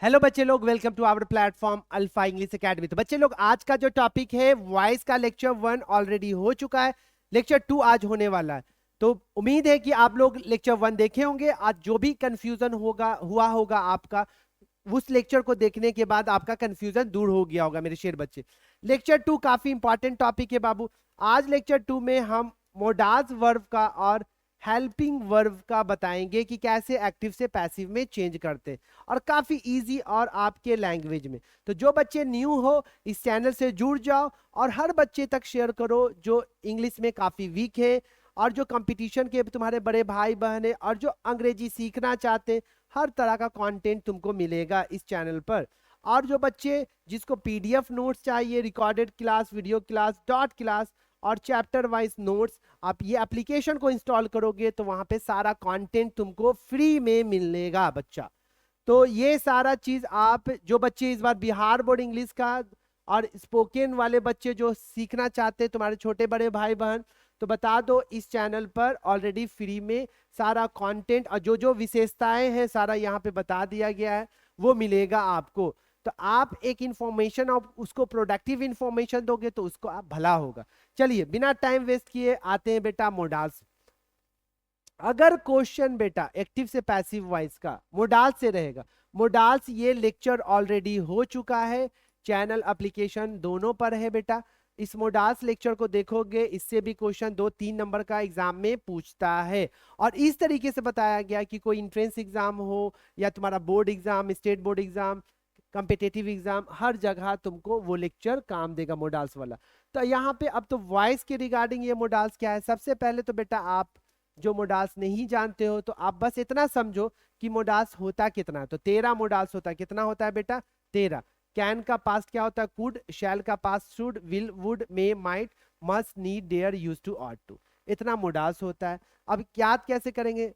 Hello बच्चे लोग, welcome to our platform alpha English academy. तो बच्चे लोग, आज का जो टॉपिक है वॉइस का, लेक्चर 1 ऑलरेडी हो चुका है, लेक्चर 2 आज होने वाला है। तो उम्मीद है कि आप लोग लेक्चर 1 देखे होंगे। आज जो भी कंफ्यूजन हुआ होगा आपका, उस लेक्चर को देखने के बाद आपका कंफ्यूजन दूर हो गया होगा मेरे शेर बच्चे। लेक्चर 2 काफी इंपॉर्टेंट टॉपिक है बाबू। आज लेक्चर 2 में हम मोडाज वर्ब का और हेल्पिंग वर्ब का बताएंगे कि कैसे एक्टिव से पैसिव में चेंज करते हैं, और काफी इजी और आपके लैंग्वेज में। तो जो बच्चे न्यू हो, इस चैनल से जुड़ जाओ और हर बच्चे तक शेयर करो जो इंग्लिश में काफी वीक है, और जो कंपटीशन के तुम्हारे बड़े भाई बहन है, और जो अंग्रेजी सीखना चाहते हैं। हर तरह का कंटेंट तुमको मिलेगा इस चैनल पर। और जो बच्चे जिसको पीडीएफ नोट्स चाहिए, recorded class, video class, dot class और चैप्टर वाइज नोट्स, आप ये एप्लीकेशन को इंस्टॉल करोगे तो वहां पे सारा कंटेंट तुमको फ्री में मिलेगा बच्चा। तो ये सारा चीज आप जो बच्चे इस बार बिहार बोर्ड इंग्लिश का और स्पोकन वाले बच्चे जो सीखना चाहते हैं, तुम्हारे छोटे बड़े भाई बहन, तो बता दो इस चैनल पर ऑलरेडी फ्री में सारा कंटेंट और जो जो विशेषताएं हैं सारा यहाँ पे बता दिया गया है, वो मिलेगा आपको। तो आप एक इंफॉर्मेशन और उसको प्रोडक्टिव इंफॉर्मेशन दोगे तो उसको आप भला होगा। चलिए बिना टाइम वेस्ट किए आते हैं बेटा मोडाल्स। अगर क्वेश्चन बेटा एक्टिव से पैसिव वॉइस का मोडाल्स से रहेगा, मोडाल्स ये लेक्चर ऑलरेडी हो चुका है, चैनल एप्लीकेशन दोनों पर है बेटा। इस मोडाल्स लेक्चर को देखोगे, इससे भी क्वेश्चन 2-3 नंबर का एग्जाम में पूछता है। और इस तरीके से बताया गया कि कोई इंट्रेंस एग्जाम हो या तुम्हारा board exam, state board exam, competitive exam, हर जगह तुमको वो लेक्चर काम देगा मोडाल्स वाला। तो यहाँ पे अब तो वॉइस के रिगार्डिंग ये मोडाल्स क्या है, सबसे पहले तो बेटा आप जो मोडाल्स नहीं जानते हो तो आप बस इतना समझो कि मोडाल्स होता कितना है। तो 13 मोडाल्स होता है। कितना होता है बेटा? 13। कैन का पास्ट क्या होता है? कुड। शैल का past should, will, would, may, might, must, need, dare, use to, ought to. इतना मोडाल्स होता है। अब याद कैसे करेंगे?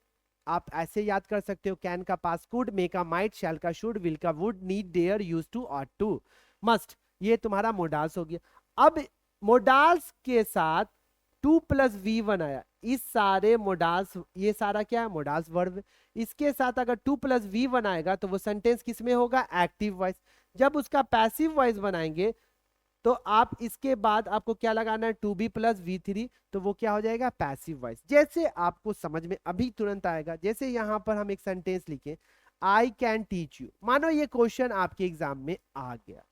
आप ऐसे याद कर सकते हो, कैन का पास्ट कुड, मे का माइट, शैल का शुड, विल का would, need, dare, use to, ought to, must. ये तुम्हारा मोडाल्स हो गया। अब मोडाल्स के साथ 2+V1 आया। इस सारे मोडाल्स, ये सारा क्या है? Modals verb. इसके साथ अगर 2+V1 आएगा तो वो सेंटेंस किस में होगा? Active voice. जब उसका पैसिव वॉइस बनाएंगे तो आप इसके बाद आपको क्या लगाना है? 2B+V3, तो वो क्या हो जाएगा? Passive voice. जैसे आपको समझ में अभी तुरंत आएगा, जैसे यहां पर हम एक सेंटेंस लिखे, आई कैन टीच यू। मानो ये क्वेश्चन आपके एग्जाम में आ गया।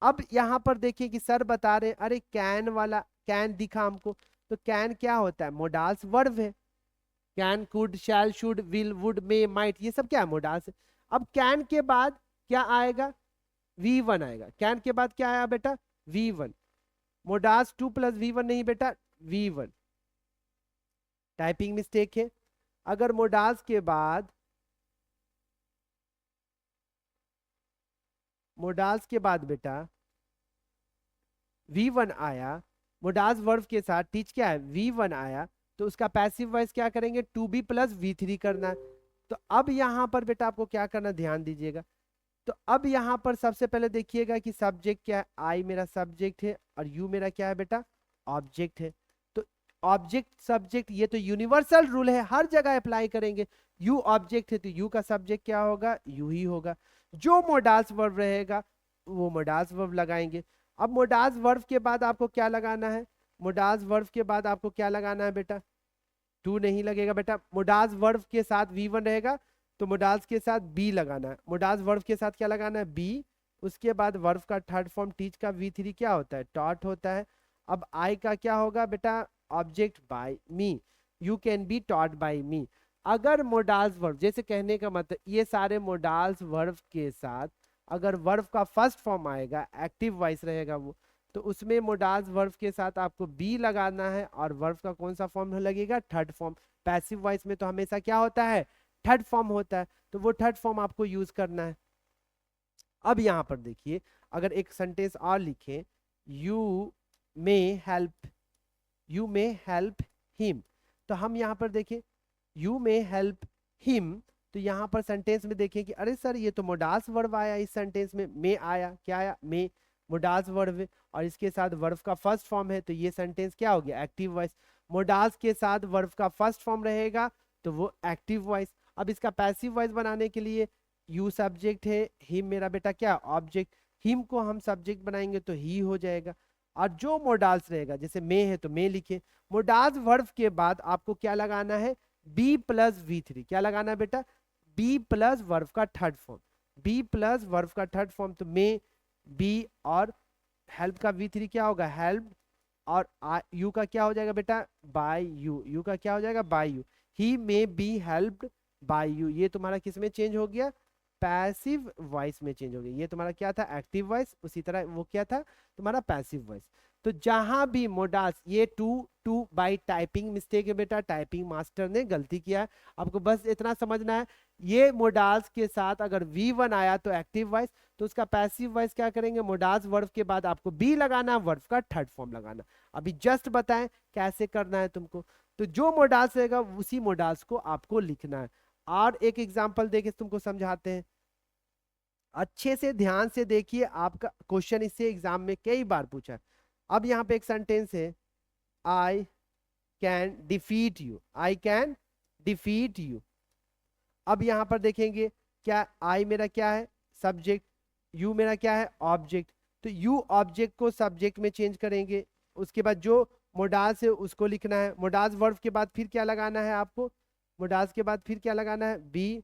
अब यहां पर देखिए कि सर बता रहे, अरे कैन वाला कैन दिखा हमको, तो कैन क्या होता है? मोडाल्स वर्ब है। Can, could, shall, should, will, would, may, might, ये सब क्या है? मोडाल्स है। अब कैन के बाद क्या आएगा? V1 आएगा। कैन के बाद क्या आया बेटा? V1। मोडाल्स 2+V1 नहीं बेटा, V1। टाइपिंग मिस्टेक है। अगर मोडाल्स के बाद, मोडाल्स के बाद बेटा V1 आया, मोडाल्स वर्ब के साथ टीच क्या है? V1 आया, तो उसका पैसिव वॉइस क्या करेंगे? 2B+V3 करना है। तो अब यहां पर बेटा आपको क्या करना, ध्यान दीजिएगा। तो अब यहां पर सबसे पहले देखिएगा कि सब्जेक्ट क्या है? आई मेरा सब्जेक्ट है और यू मेरा क्या है बेटा? ऑब्जेक्ट है। तो ऑब्जेक्ट सब्जेक्ट, ये तो यूनिवर्सल रूल है, हर जगह अप्लाई करेंगे। यू ऑब्जेक्ट है तो यू का सब्जेक्ट क्या होगा? यू ही होगा। जो मोडाल्स वर्ब रहेगा वो मोडाल्स वर्ब लगाएंगे। अब मोडाल्स वर्ब के बाद आपको क्या लगाना है? मोडाल्स वर्ब के बाद आपको क्या लगाना है बेटा? 2 नहीं लगेगा बेटा। मोडाल्स वर्ब के साथ V1 रहेगा, तो मोडाल्स के साथ बी लगाना है। मोडाल्स वर्ब के साथ क्या लगाना है? बी। उसके बाद वर्ब का थर्ड फॉर्म टीच का V3 क्या होता है? टॉट होता है। अब आई का क्या होगा बेटा? Object by me, you can be taught by me. अगर मोडाल्स वर्ब, जैसे कहने का मतलब, ये सारे मोडाल्स वर्ब के साथ अगर वर्ब का फर्स्ट फॉर्म आएगा, एक्टिव वॉइस रहेगा वो, तो उसमें मोडाल्स वर्ब के साथ आपको बी लगाना है, और वर्ब का कौन सा फॉर्म लगेगा? Third form. पैसिव वॉइस में तो हमेशा क्या होता है? थर्ड फॉर्म होता है, तो वो थर्ड फॉर्म आपको यूज करना है। अब यहां पर देखिए, अगर एक सेंटेंस और लिखे, you may help, you may help him, तो हम यहां पर देखें यू मे हेल्प हिम, तो यहां पर सेंटेंस में देखें कि अरे सर ये तो मोडाल्स वर्ब आया, इस सेंटेंस में मे आया, क्या आया? मे। मोडाल्स वर्ब है और इसके साथ वर्ब का फर्स्ट फॉर्म है, तो ये सेंटेंस क्या हो गया? Active voice. मोडाल्स के साथ वर्ब का फर्स्ट फॉर्म रहेगा तो वो एक्टिव वॉइस। अब इसका पैसिव वॉइस बनाने के लिए यू सब्जेक्ट है, हिम मेरा बेटा क्या ऑब्जेक्ट, हिम को हम सब्जेक्ट बनाएंगे तो ही हो जाएगा। और जो मोडाल्स रहेगा, जैसे मे है तो मे लिखे। मोडाल्स वर्ब के बाद आपको क्या लगाना है, बी प्लस V3। क्या लगाना है बेटा, बी प्लस वर्ब का third form, be plus verb का थर्ड फॉर्म। तो मे, बी, और हेल्प का V3 क्या होगा, हेल्प, और यू का क्या हो जाएगा बेटा, बाय यू, यू का क्या हो जाएगा, by you. He may be helped by you, ये तुम्हारा किस में चेंज हो गया, पैसिव वॉइस में चेंज हो गया। ये तुम्हारा क्या था, एक्टिव वॉइस, उसी तरह वो क्या था तुम्हारा पैसिव वॉइस। तो जहां भी मोडाल्स, ये to to by typing mistake है बेटा, टाइपिंग मास्टर ने गलती किया है, आपको बस इतना समझना है। ये मोडाल्स के साथ अगर V1 आया तो एक्टिव वॉइस, तो उसका पैसिव वॉइस क्या करेंगे, मोडाल्स वर्ब के बाद आपको बी लगाना, वर्ब का थर्ड फॉर्म लगाना। अभी जस्ट बताएं कैसे करना है तुमको। तो जो मोडाल्स रहेगा उसी मोडाल्स को आपको लिखना है। और एक एग्जांपल देके तुमको समझाते हैं, अच्छे से ध्यान से देखिए, आपका क्वेश्चन इससे एग्जाम में कई बार पूछा है। अब यहाँ पे एक सेंटेंस है, I can defeat you, I can defeat you. अब यहां पर देखेंगे, क्या आई मेरा क्या है, सब्जेक्ट, यू मेरा क्या है, ऑब्जेक्ट। तो यू ऑब्जेक्ट को सब्जेक्ट में चेंज करेंगे। उसके बाद जो मोडाल्स है उसको लिखना है। मोडाल्स वर्ब के बाद फिर क्या लगाना है आपको, मोडाल्स के बाद फिर क्या लगाना है, बी।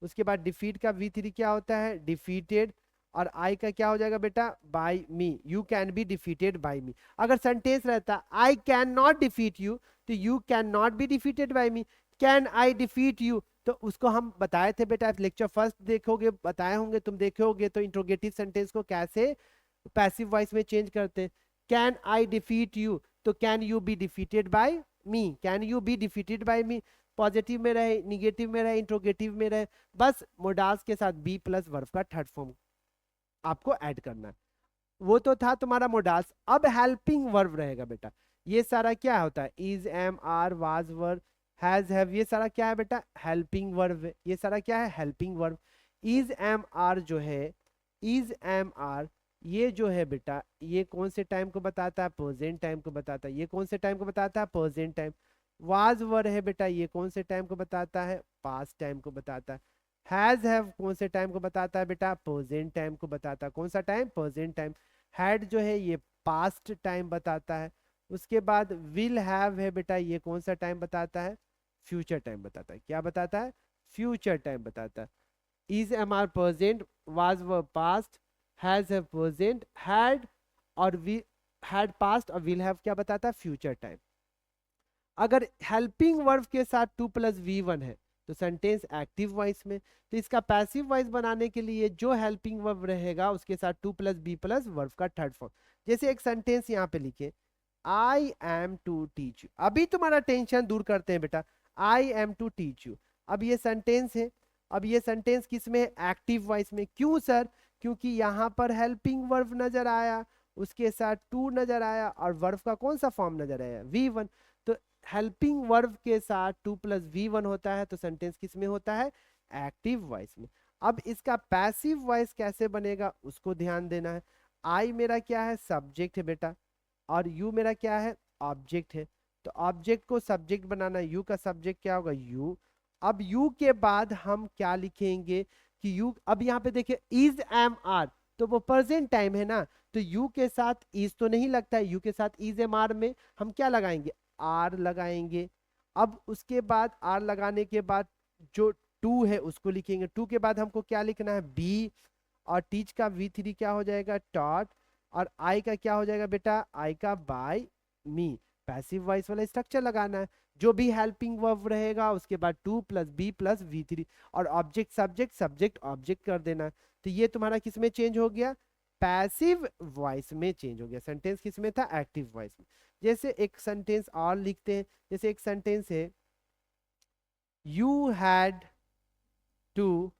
उसके बाद डिफीट का V3 क्या होता है, डिफीटेड। और आई का क्या हो जाएगा बेटा, by me, you can be defeated by me. अगर सेंटेंस रहता I can not defeat you, तो you can not be defeated by me. Can I defeat you, तो उसको हम बताए थे बेटा, लेक्चर फर्स्ट देखोगे, बताए होंगे तुम, देखे होगे तो इंट्रोगेटिव सेंटेंस को कैसे पैसिव वॉइस में चेंज करते। कैन आई डिफीट यू, तो can you B defeated by me, can you B defeated by me. Positive में रहे, निगेटिव में रहे, इंट्रोगेटिव में रहे, बस मोडाल्स के साथ बी प्लस वर्ब का थर्ड फॉर्म आपको ऐड करना है। वो तो था तुम्हारा मोडाल्स। अब हेल्पिंग वर्ब रहेगा बेटा। ये सारा क्या होता है, is, am, are, was, were, has, have, ये सारा क्या है बेटा, हेल्पिंग वर्ब है। ये सारा क्या है, helping verb. Is, am, are जो है, इज, एम, आर, ये जो है बेटा, ये कौन से टाइम को बताता है, प्रेजेंट टाइम को बताता है। ये कौन से टाइम को बताता है, प्रेजेंट टाइम। वाज वर है बेटा, ये कौन से टाइम को बताता है, पास्ट टाइम को बताता है। हैज, हैव कौन से टाइम को बताता है बेटा, प्रेजेंट टाइम को बताता है। कौन सा टाइम, प्रेजेंट टाइम। हैड जो है ये पास्ट टाइम बताता है। उसके बाद विल हैव है बेटा, ये कौन सा टाइम बताता है, फ्यूचर टाइम बताता है। क्या बताता है, फ्यूचर टाइम बताता है। Is, am, are present, was were past, has have present, had और वी, हैड पास्ट, और विल हैव क्या बताता है, फ्यूचर टाइम। अगर हेल्पिंग वर्ब के साथ 2 प्लस V1 है तो सेंटेंस एक्टिव वॉइस में। तो इसका पैसिव वॉइस बनाने के लिए जो हेल्पिंग वर्ब रहेगा उसके साथ 2 प्लस बी प्लस वर्ब का थर्ड फॉर्म। जैसे एक सेंटेंस यहाँ पे लिखे, I am to teach you. अभी तुम्हारा टेंशन दूर करते हैं बेटा, I am to teach you. अब ये सेंटेंस है, अब ये सेंटेंस किस में, एक्टिव वॉइस में। क्यों सर, क्योंकि यहाँ पर हेल्पिंग वर्ब नजर आया, उसके साथ टू नजर आया, और वर्ब का कौन सा फॉर्म नजर आया, V1। तो हेल्पिंग वर्ब के साथ 2 प्लस V1 होता है, तो सेंटेंस किस में होता है, एक्टिव वॉइस में। अब इसका पैसिव वॉइस कैसे बनेगा उसको ध्यान देना है। आई मेरा क्या है, सब्जेक्ट है बेटा, और यू मेरा क्या है, ऑब्जेक्ट है। तो ऑब्जेक्ट को सब्जेक्ट बनाना, यू का सब्जेक्ट क्या होगा, यू। अब यू के बाद हम क्या लिखेंगे कि यू, अब यहाँ पे देखिए इज, एम, आर, तो वो प्रेजेंट टाइम है ना, तो यू के साथ इज तो नहीं लगता है, यू के साथ इज, एम, आर में हम क्या लगाएंगे, आर लगाएंगे। अब उसके बाद आर लगाने के बाद जो टू है उसको लिखेंगे। टू के बाद हमको क्या लिखना है, बी, और टीच का V3 क्या हो जाएगा, टॉट, और आई का क्या हो जाएगा बेटा, आई का बाय मी। पैसिव वॉइस वाला स्ट्रक्चर लगाना है। जो भी हेल्पिंग वर्ब रहेगा उसके बाद 2 प्लस बी प्लस V3, और ऑब्जेक्ट सब्जेक्ट, सब्जेक्ट ऑब्जेक्ट कर देना। तो ये तुम्हारा किस में चेंज हो गया, पैसिव वॉइस में चेंज हो गया। सेंटेंस किस में था, एक्टिव वॉइस में। जैसे एक सेंटेंस और लिखते हैं, जैसे एक सेंटेंस है, you had to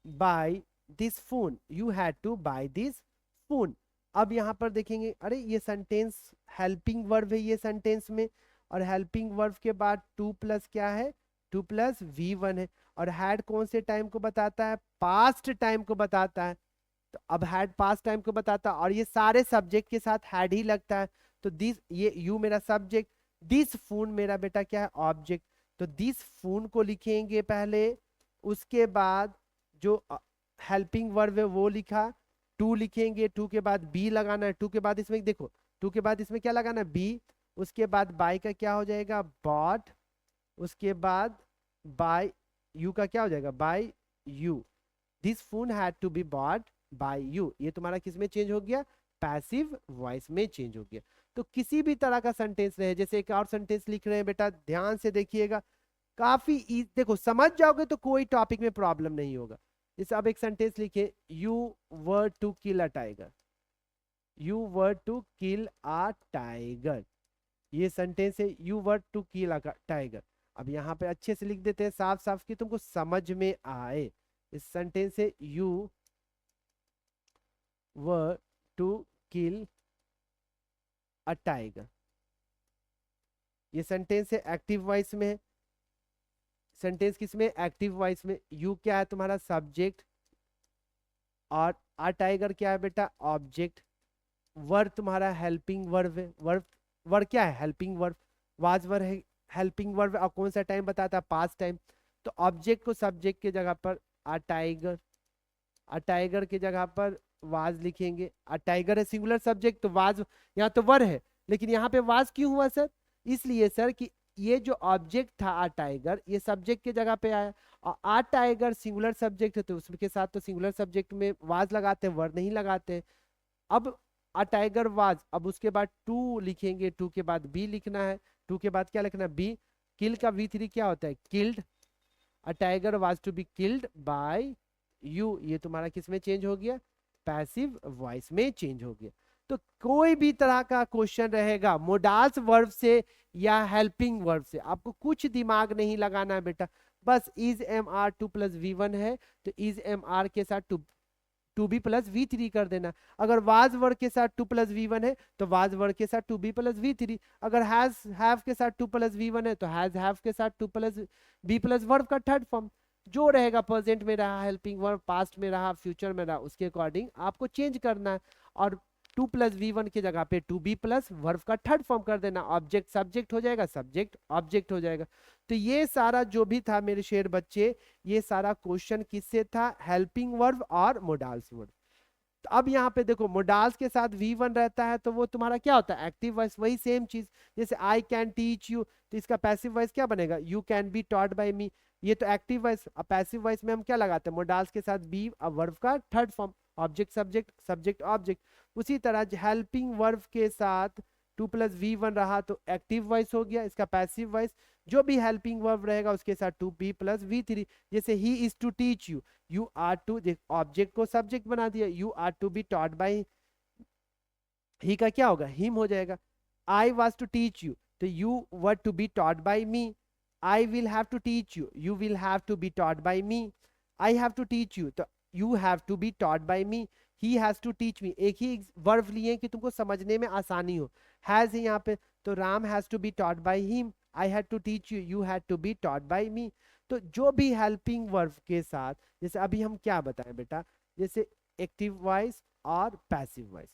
buy this phone, you had to buy this phone. अब यहां पर देखेंगे, अरे ये सेंटेंस हेल्पिंग वर्ब है ये सेंटेंस में, और हेल्पिंग वर्ब के बाद 2 प्लस क्या है, 2 प्लस V1 है। और हैड कौन से टाइम को बताता है, पास्ट टाइम को बताता है। तो अब हैड पास्ट टाइम को बताता है, और ये सारे सब्जेक्ट के साथ हैड ही लगता है। तो दिस, ये यू मेरा सब्जेक्ट, दिस फोन मेरा बेटा क्या है, ऑब्जेक्ट। तो दिस फोन को लिखेंगे पहले, उसके बाद जो हेल्पिंग वर्ब है वो लिखा, टू लिखेंगे, टू के बाद बी लगाना है, टू के बाद इसमें देखो, टू के बाद इसमें क्या लगाना है, बी, उसके बाद बाय का क्या हो जाएगा, बॉट, उसके बाद बाय यू का क्या हो जाएगा, by you, this phone had to be bought by you. ये तुम्हारा किस में चेंज हो गया, पैसिव वॉइस में चेंज हो गया। तो किसी भी तरह का सेंटेंस रहे, जैसे एक और सेंटेंस लिख रहे हैं बेटा, ध्यान से देखिएगा, काफी देखो समझ जाओगे तो कोई टॉपिक में प्रॉब्लम नहीं होगा। जैसे अब एक सेंटेंस लिखे, you were to kill a tiger, you were to kill a tiger, ये सेंटेंस है, you were to kill a tiger. अब यहाँ पे अच्छे से लिख देते हैं साफ साफ कि तुमको समझ में आए। इस सेंटेंस है, you were to kill a tiger, ये सेंटेंस है, एक्टिव वॉइस में है। सेंटेंस किसमें, एक्टिव वॉइस में। यू क्या है तुम्हारा सब्जेक्ट, और अ टाइगर क्या है बेटा, ऑब्जेक्ट। वर्ब तुम्हारा हेल्पिंग वर्ब है, वर्ब क्या है, हेल्पिंग वर्ब। वाज वर्ब है हेल्पिंग वर्ब, और कौन सा टाइम बताता है, पास्ट टाइम। तो ऑब्जेक्ट को सब्जेक्ट के जगह पर अ टाइगर, अ टाइगर की जगह पर वाज लिखेंगे। अ टाइगर है सिंगुलर सब्जेक्ट, तो वाज यहाँ तो वर है, लेकिन यहाँ पे वाज क्यों हुआ सर, इसलिए सर कि ये जो ऑब्जेक्ट था अ टाइगर, ये सब्जेक्ट के जगह पे आया, और अ टाइगर सिंगुलर सब्जेक्ट है, तो उसके साथ तो सिंगुलर सब्जेक्ट में वाज लगाते हैं, वर नहीं लगाते। अब अ टाइगर वाज, अब उसके बाद टू लिखेंगे, टू के बाद बी लिखना है, टू के बाद क्या लिखना है, बी। किल का V3 क्या होता है, killed. A tiger was to be killed by you, ये तुम्हारा किस में चेंज हो गया, पैसिव वॉइस में चेंज हो गया। तो कोई भी तरह का क्वेश्चन रहेगा मोडाल्स वर्ब से या हेल्पिंग वर्ब से, आपको कुछ दिमाग नहीं लगाना है बेटा, बस is am are to plus V1 है, तो इज एम आर के साथ टू बी प्लस V3 कर देना। अगर वाज वर्ग के साथ टू प्लस V1 है तो वाज वर्ग के साथ टू बी प्लस V3। अगर हैज हैव के साथ टू प्लस V1 है तो हैज हैव के साथ to plus be plus verb का थर्ड फॉर्म, जो रहेगा प्रेजेंट में रहा, हेल्पिंग वर्ब पास्ट में रहा, फ्यूचर में रहा, उसके अकॉर्डिंग आपको चेंज करना है। और टू प्लस V1 की जगह पे टू बी प्लस वर्ब का थर्ड फॉर्म कर देना, ऑब्जेक्ट सब्जेक्ट हो जाएगा, सब्जेक्ट ऑब्जेक्ट हो जाएगा। तो ये सारा जो भी था मेरे शेर बच्चे, ये सारा क्वेश्चन किससे था, हेल्पिंग वर्ब और मोडाल्स वर्ब। तो अब यहाँ पे देखो मोडाल्स के साथ V1 रहता है तो वो तुम्हारा क्या होता है, एक्टिव वॉइस। वही सेम चीज, जैसे आई कैन टीच यू, तो इसका पैसिव वॉइस क्या बनेगा, you can be taught by me, ये तो एक्टिव वॉइस। अब पैसिव वॉइस में हम क्या लगाते हैं, मोडाल्स के साथ बी, अब वर्ब का third form, object subject subject object. उसी तरह हेल्पिंग वर्ब के साथ टू प्लस V1 रहा तो एक्टिव वॉइस हो गया, इसका पैसिव वॉइस। जो भी हेल्पिंग वर्ब रहेगा उसके साथ टू बी प्लस V3, जैसे he is to teach you, you are to, object को सब्जेक्ट बना दिया, you are to be taught by, he का क्या होगा, हिम हो जाएगा। I was to teach you, तो you were to be taught by me. I will have to teach you, you will have to be taught by me. I have to teach you, तो you have to be taught by me. He has to teach me, एक ही verb लिए कि तुमको समझने में आसानी हो, हैज है यहाँ पे, तो Ram has to be taught by him. I had to teach you, you had to be taught by me. तो जो भी हेल्पिंग वर्ब के साथ, जैसे अभी हम क्या बताएं बेटा, जैसे एक्टिव वॉइस और पैसिव वॉइस,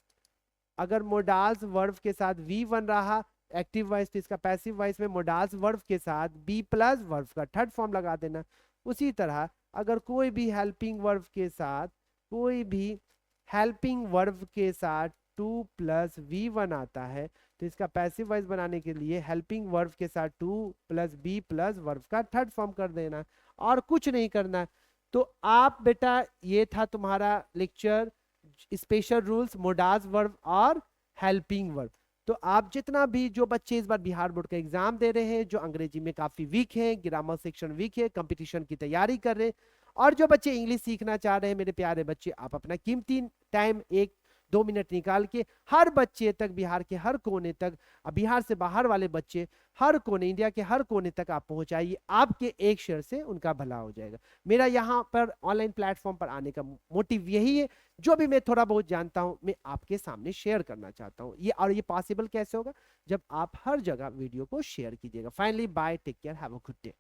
अगर मोडाल्स वर्ब के साथ V1 रहा एक्टिव वॉइस, तो इसका पैसिव वॉइस में मोडाल्स वर्ब के साथ बी प्लस वर्ब का थर्ड फॉर्म लगा देना। उसी तरह अगर कोई भी हेल्पिंग वर्ब के साथ, कोई भी हेल्पिंग वर्ब के साथ टू प्लस V1 आता है तो इसका पैसिव वॉइस बनाने के लिए हेल्पिंग वर्ब के साथ to plus be plus verb का थर्ड फॉर्म कर देना, और कुछ नहीं करना। तो आप बेटा, ये था तुम्हारा lecture, special rules modals verb और हेल्पिंग वर्ब। तो आप जितना भी, जो बच्चे इस बार बिहार बोर्ड का एग्जाम दे रहे हैं, जो अंग्रेजी में काफी वीक हैं, ग्रामर सेक्शन वीक है, कंपटीशन की तैयारी कर रहे हैं, और जो बच्चे इंग्लिश सीखना चाह रहे हैं, मेरे प्यारे बच्चे, आप अपना कीमती टाइम 1-2 मिनट निकाल के हर बच्चे तक, बिहार के हर कोने तक, बिहार से बाहर वाले बच्चे हर कोने, इंडिया के हर कोने तक आप पहुंचाइए। आपके एक शेयर से उनका भला हो जाएगा। मेरा यहाँ पर ऑनलाइन प्लेटफॉर्म पर आने का मोटिव यही है, जो भी मैं थोड़ा बहुत जानता हूं मैं आपके सामने शेयर करना चाहता हूं। ये और ये पॉसिबल कैसे होगा, जब आप हर जगह वीडियो को शेयर कीजिएगा। Finally bye, take care, have a good day.